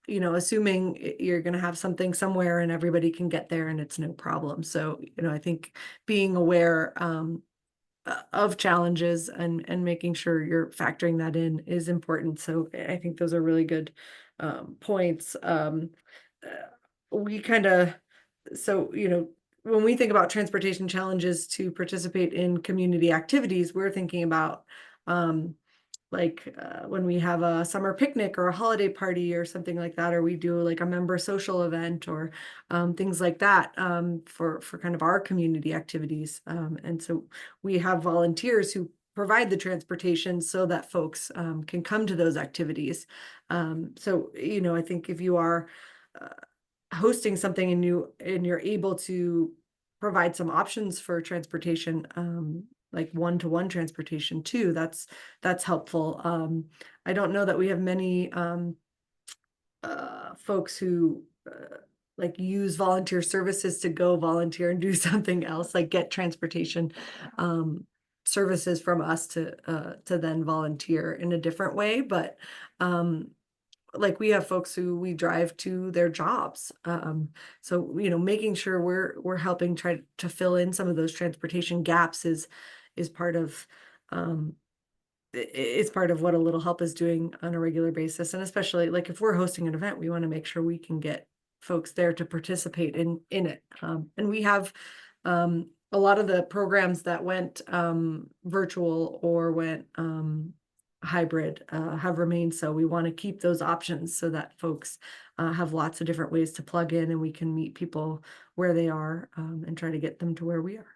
assuming you're going to have something somewhere and everybody can get there and it's no problem. So I think being aware of challenges and making sure you're factoring that in is important. So I think those are really good points. We kind of, so, when we think about transportation challenges to participate in community activities, we're thinking about when we have a summer picnic or a holiday party or something like that, or we do like a member social event or things like that for kind of our community activities. And so we have volunteers who provide the transportation so that folks can come to those activities. So, I think if you are hosting something and you're able to provide some options for transportation, like one-to-one transportation too, that's helpful. I don't know that we have many folks who like use volunteer services to go volunteer and do something else, like get transportation services from us to then volunteer in a different way. But like we have folks who we drive to their jobs. So, making sure we're helping try to fill in some of those transportation gaps is part of it's part of what A Little Help is doing on a regular basis. And especially like if we're hosting an event, we want to make sure we can get folks there to participate in it. And we have a lot of the programs that went virtual or went hybrid have remained. So we want to keep those options so that folks have lots of different ways to plug in, and we can meet people where they are and try to get them to where we are.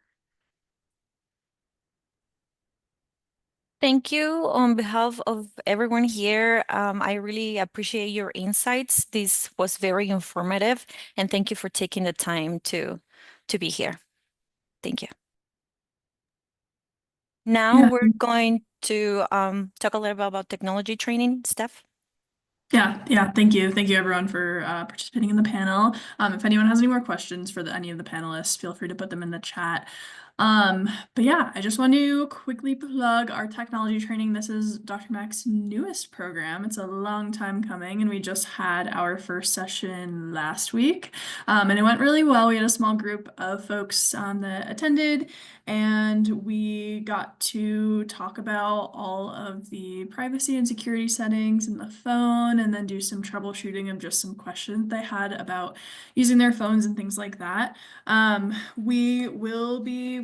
Thank you on behalf of everyone here. I really appreciate your insights. This was very informative, and thank you for taking the time to be here. Thank you. Now we're going to talk a little bit about technology training. Steph? Yeah, thank you. Thank you everyone for participating in the panel. If anyone has any more questions for any of the panelists, feel free to put them in the chat. But yeah, I just want to quickly plug our technology training. This is Dr. Mac's newest program. It's a long time coming, and we just had our first session last week. And it went really well. We had a small group of folks that attended, and we got to talk about all of the privacy and security settings in the phone, and then do some troubleshooting of just some questions they had about using their phones and things like that.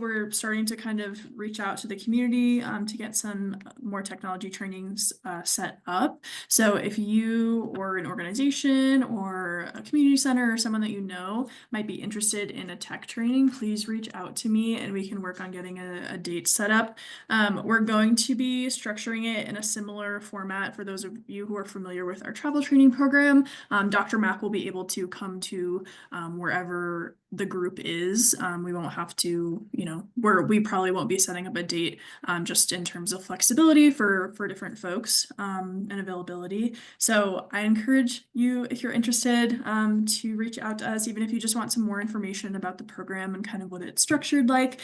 We're starting to kind of reach out to the community to get some more technology trainings set up. So if you or an organization or a community center or someone that you know might be interested in a tech training, please reach out to me and we can work on getting a date set up. We're going to be structuring it in a similar format for those of you who are familiar with our travel training program. Dr. Mac will be able to come to wherever the group is. We won't have to, we probably won't be setting up a date just in terms of flexibility for different folks and availability. So I encourage you, if you're interested, to reach out to us, even if you just want some more information about the program and kind of what it's structured like.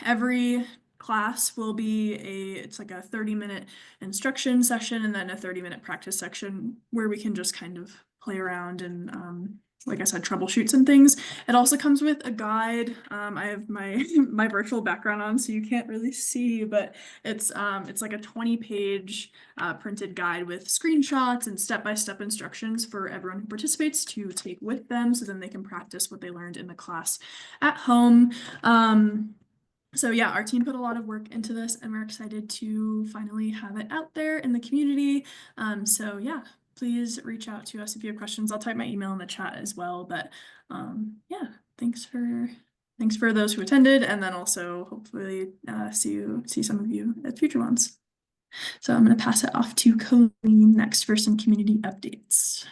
Every class will be it's like a 30-minute instruction session and then a 30-minute practice section where we can just kind of play around and like I said, troubleshoot some things. It also comes with a guide. I have my my virtual background on, so you can't really see, but it's like a 20-page printed guide with screenshots and step-by-step instructions for everyone who participates to take with them, so then they can practice what they learned in the class at home. So yeah, our team put a lot of work into this, and we're excited to finally have it out there in the community. So yeah, please reach out to us if you have questions. I'll type my email in the chat as well. But yeah, thanks for those who attended, and then also hopefully see some of you at future ones. So I'm going to pass it off to Colleen next for some community updates.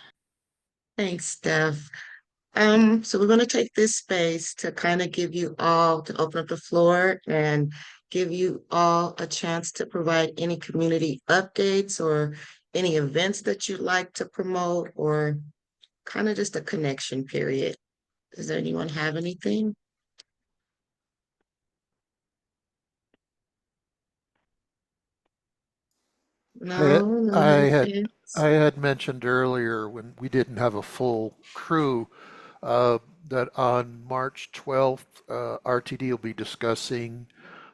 Thanks, Steph. So we're going to take this space to kind of give you all to open up the floor and give you all a chance to provide any community updates or any events that you'd like to promote, or kind of just a connection period. Does anyone have anything? No, I had mentioned earlier when we didn't have a full crew that on March 12th, RTD will be discussing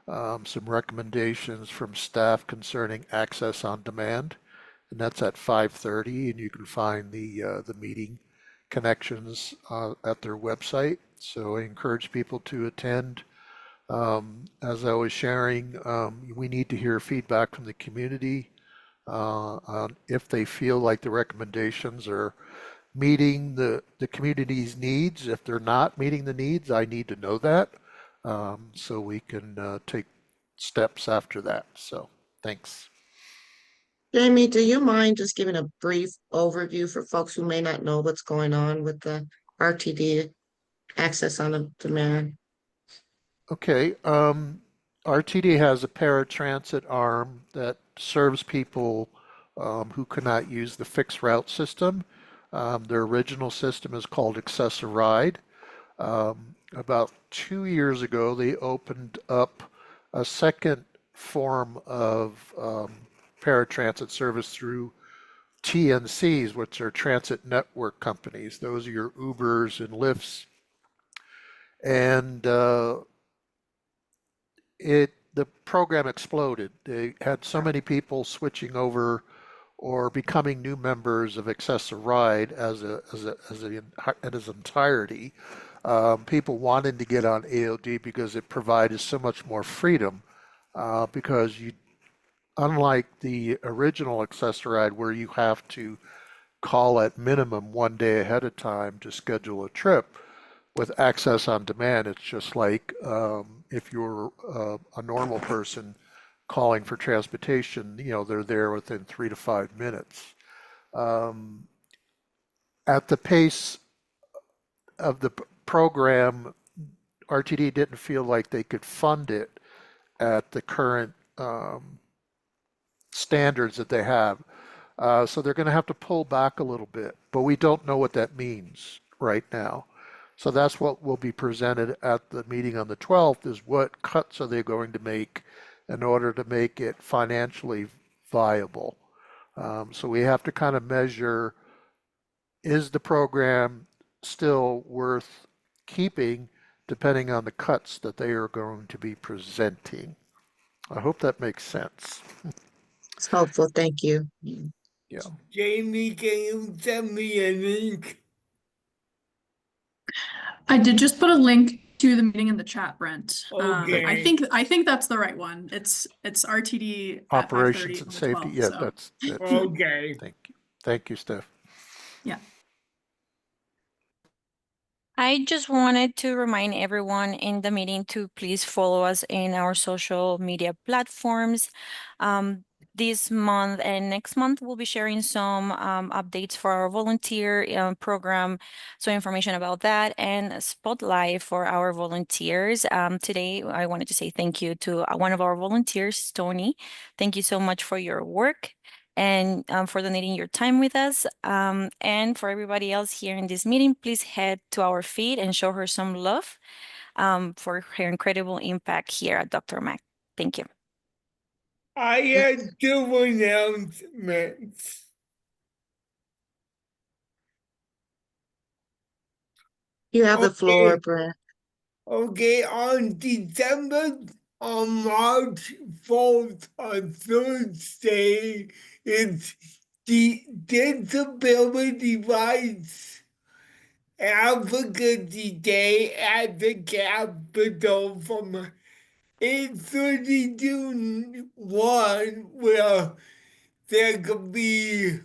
some recommendations from staff concerning access on demand, and that's at 5:30, and you can find the meeting connections at their website. So I encourage people to attend. As I was sharing, we need to hear feedback from the community on if they feel like the recommendations are meeting the community's needs. If they're not meeting the needs, I need to know that so we can take steps after that. So thanks. Jamie, do you mind just giving a brief overview for folks who may not know what's going on with the RTD access on demand? Okay. RTD has a paratransit arm that serves people who cannot use the fixed route system. Their original system is called Access-a-Ride. About 2 years ago, they opened up a second form of paratransit service through TNCs, which are transit network companies. Those are your Ubers and Lyfts. And the program exploded. They had so many people switching over or becoming new members of Access-a-Ride in its entirety. People wanted to get on AOD because it provided so much more freedom. Because unlike the original Access-a-Ride, where you have to call at minimum 1 day ahead of time to schedule a trip, with access on demand, it's just like if you're a normal person calling for transportation, they're there within 3 to 5 minutes. At the pace of the program, RTD didn't feel like they could fund it at the current standards that they have. So they're going to have to pull back a little bit, but we don't know what that means right now. So that's what will be presented at the meeting on the 12th, is what cuts are they going to make in order to make it financially viable. So we have to kind of measure, is the program still worth keeping depending on the cuts that they are going to be presenting. I hope that makes sense. It's helpful, thank you. Yeah. Jamie, can you send me a link? I did just put a link to the meeting in the chat, Brent. Okay. I think that's the right one. It's RTD at Operations 5:30 and on the safety. 12th, Yeah, so. that's it. Okay. Thank you. Thank you, Steph. Yeah. I just wanted to remind everyone in the meeting to please follow us in our social media platforms. This month and next month, we'll be sharing some updates for our volunteer program, so information about that, and spotlight for our volunteers. Today, I wanted to say thank you to one of our volunteers, Tony. Thank you so much for your work and for donating your time with us. And for everybody else here in this meeting, please head to our feed and show her some love for her incredible impact here at Dr. Mac. Thank you. I had 2 announcements. You have the floor, Okay, Brent. okay, on March 4th, on Thursday, it's the Disability Rights Advocacy Day at the Capitol from 8:30 to 1, where there could be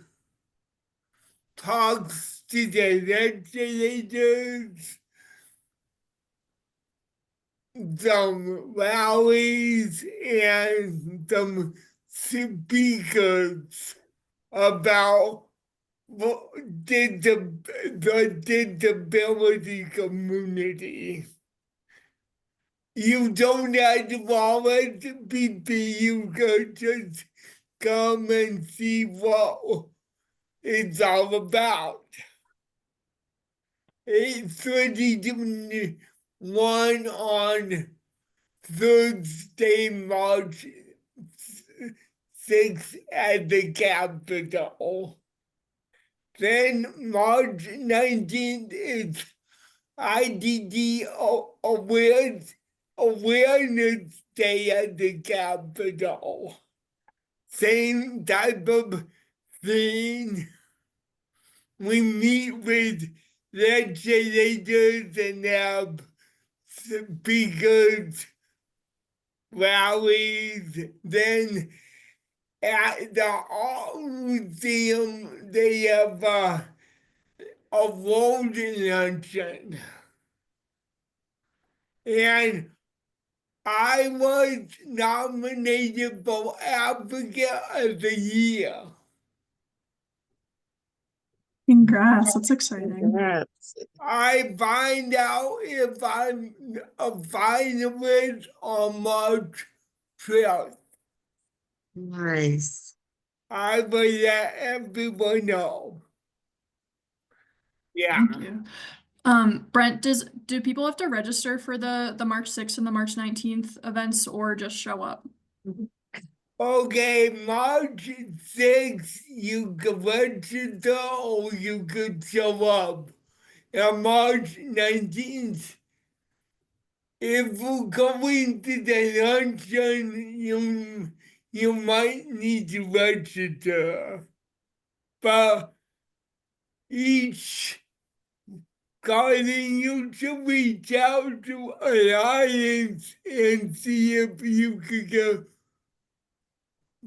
talks to the legislators, some rallies, and some speakers about the disability community. You don't have to RSVP, you can just come and see what it's all about. 8:30 to 1 on Thursday, March 6th at the Capitol. Then March 19th is IDD Awareness Day at the Capitol. Same type of thing. We meet with legislators and have speakers, rallies. Then at the Art Museum, they have a road luncheon. And I was nominated for Advocate of the Year. Congrats, that's exciting. Congrats. I find out if I'm a finalist on March 12th. Nice. I will let everyone know. Yeah. Thank you. Brent, do people have to register for the March 6th and the March 19th events or just show up? Okay, March 6th, you can register or you could show up. And March 19th, if you're going to the luncheon, you might need to register. But each garden, you should reach out to Alliance and see if you could get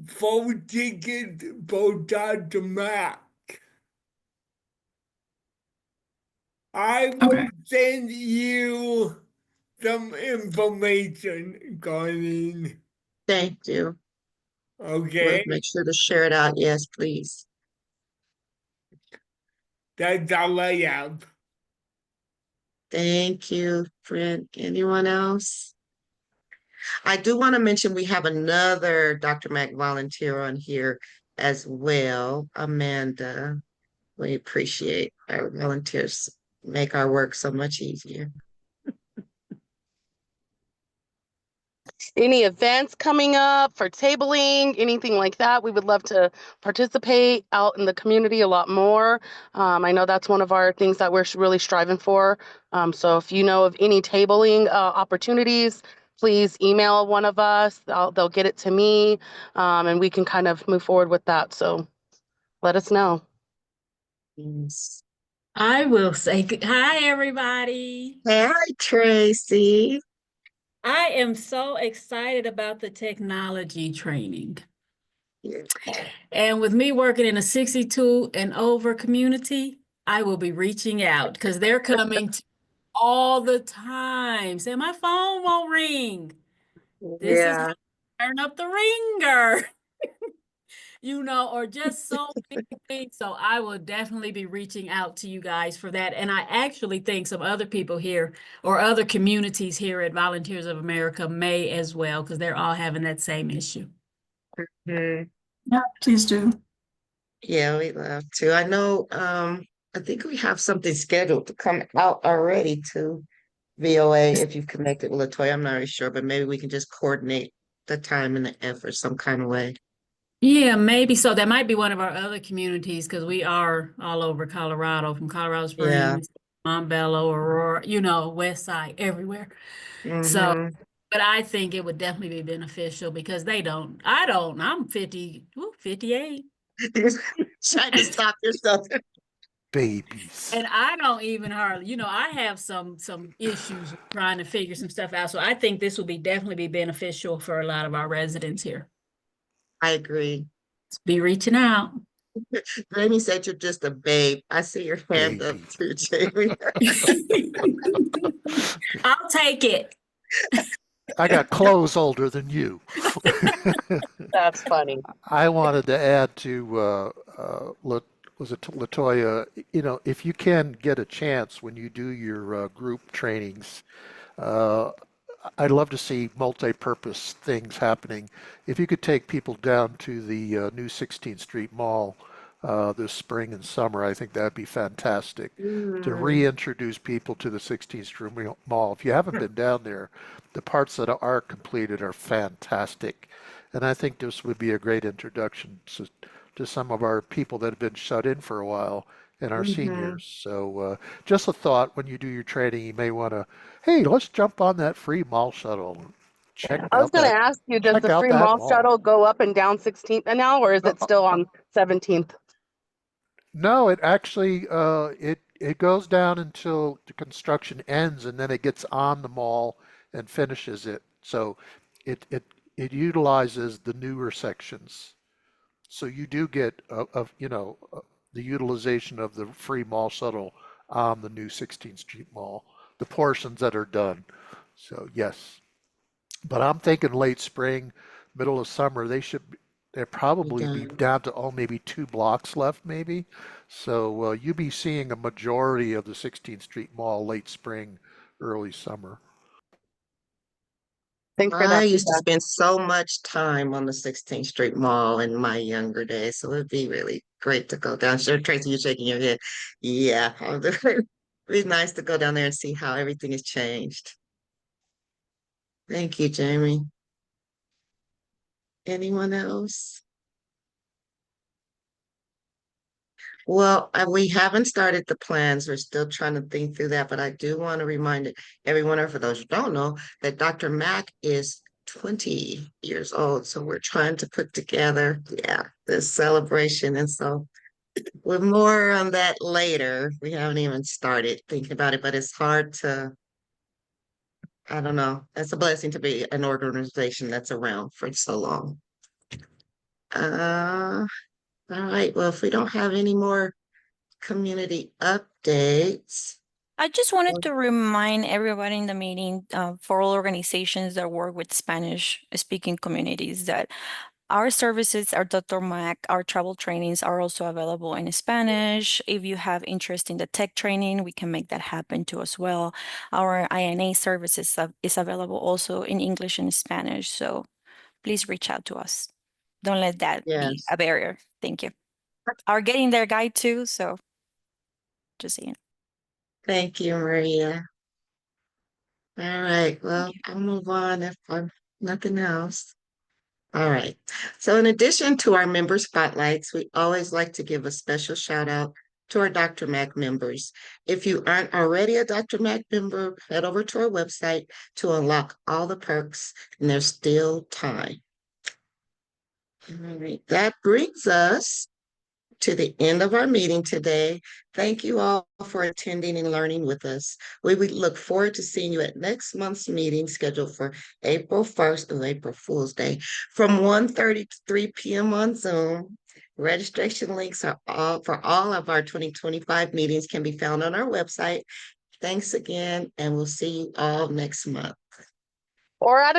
full tickets for Dr. Mac. I will Okay. send you some information, Colleen. Thank you. We'll Okay, make sure to share it out. Yes, please. that's all I have. Thank you, Brent. Anyone else? I do want to mention we have another Dr. Mac volunteer on here as well, Amanda. We appreciate our volunteers, make our work so much easier. Any events coming up for tabling, anything like that, we would love to participate out in the community a lot more. I know that's one of our things that we're really striving for. So if you know of any tabling opportunities, please email one of us. They'll get it to me, and we can kind of move forward with that. So let us know. Yes. I will say hi, everybody. Hi, Tracy. I am so excited about the technology training. Yeah. And with me working in a 62 and over community, I will be reaching out because they're coming to all the time. Say, my phone won't ring. This is how Yeah. you turn up the ringer. Or just so many things. So I will definitely be reaching out to you guys for that. And I actually think some other people here or other communities here at Volunteers of America may as well, because they're all having that same issue. Mhm. Yeah, please do. Yeah, we'd love to. I know, I think we have something scheduled to come out already to VOA if you've connected with Latoya. I'm not really sure, but maybe we can just coordinate the time and the effort some kind of way. Yeah, maybe so. That might be one of our other communities because we are all over Colorado, from Colorado Yeah. Springs, Montbello, Aurora, West Side, everywhere. So, Mhm. but I think it would definitely be beneficial because I'm 58. Trying to stop yourself. Babies. And I don't even hardly, I have some issues trying to figure some stuff out. So I think this will definitely be beneficial for a lot of our residents here. I agree. Be reaching out. Jamie said you're just a babe. I see your hand up Baby. too, Jamie. I'll take it. I got clothes older than you. That's funny. I wanted to add to was it Latoya? If you can get a chance when you do your group trainings, I'd love to see multi-purpose things happening. If you could take people down to the new 16th Street Mall this spring and summer, I think that'd be fantastic to reintroduce people to the 16th Street Mall. If you haven't been down there, the parts that are completed are fantastic. And I think this would be a great introduction to some of our people that have been shut in for a while and our seniors. So just a thought, when you do your training, you may want to, hey, let's jump on that free mall shuttle. I was going to ask you, does the free mall shuttle go up and down 16th now, or is it still on 17th? No, it actually it goes down until the construction ends, and then it gets on the mall and finishes it. So it utilizes the newer sections. So you do get the utilization of the free mall shuttle on the new 16th Street Mall, the portions that are done. So yes, but I'm thinking late spring, middle of summer, they'll probably be down to maybe 2 blocks left, maybe. So you'll be seeing a majority of the 16th Street Mall late spring, early summer. Thanks for I that. used to spend so much time on the 16th Street Mall in my younger days, so it'd be really great to go down. Sure, Tracy, you're shaking your head. Yeah, it'd be nice to go down there and see how everything has changed. Thank you, Jamie. Anyone else? Well, we haven't started the plans. We're still trying to think through that, but I do want to remind everyone, or for those who don't know, that Dr. Mack is 20 years old. So we're trying to put together, this celebration. And so with more on that later, we haven't even started thinking about it, but it's hard to, I don't know. It's a blessing to be an organization that's around for so long. All right. Well, if we don't have any more community updates. I just wanted to remind everybody in the meeting, for all organizations that work with Spanish-speaking communities, that our services, our Dr. Mac, our travel trainings are also available in Spanish. If you have interest in the tech training, we can make that happen too as well. Our INA services is available also in English and Spanish. So please reach out to us. Don't let that be a barrier. Thank you. Our Getting There guide too, so just saying. Thank you, Maria. All right, well, I'll move on if I'm nothing else. All right, so in addition to our member spotlights, we always like to give a special shout out to our Dr. Mac members. If you aren't already a Dr. Mac member, head over to our website to unlock all the perks, and there's still time. All right, that brings us to the end of our meeting today. Thank you all for attending and learning with us. We would look forward to seeing you at next month's meeting scheduled for April 1st and April Fool's Day from 1:30 to 3 p.m. on Zoom. Registration links are for all of our 2025 meetings can be found on our website. Thanks again, and we'll see you all next month. Or at